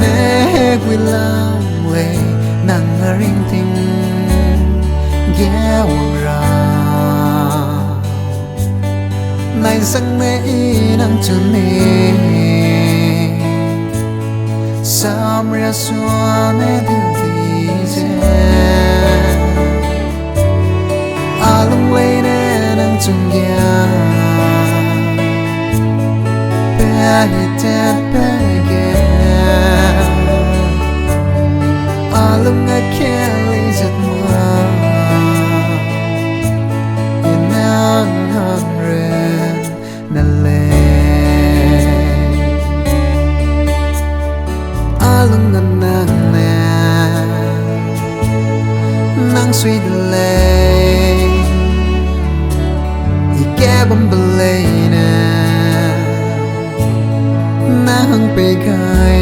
nè quy lao lệ nàng ring tình ghé hoàng ra này sang nè nàng chân nè sam ra xóa nè đưa đi alung lệ nè nàng chân ghé alung a kelly zat ma inang hang ren na le alung an nang na nang sweet le ike bam belay na hang pe gai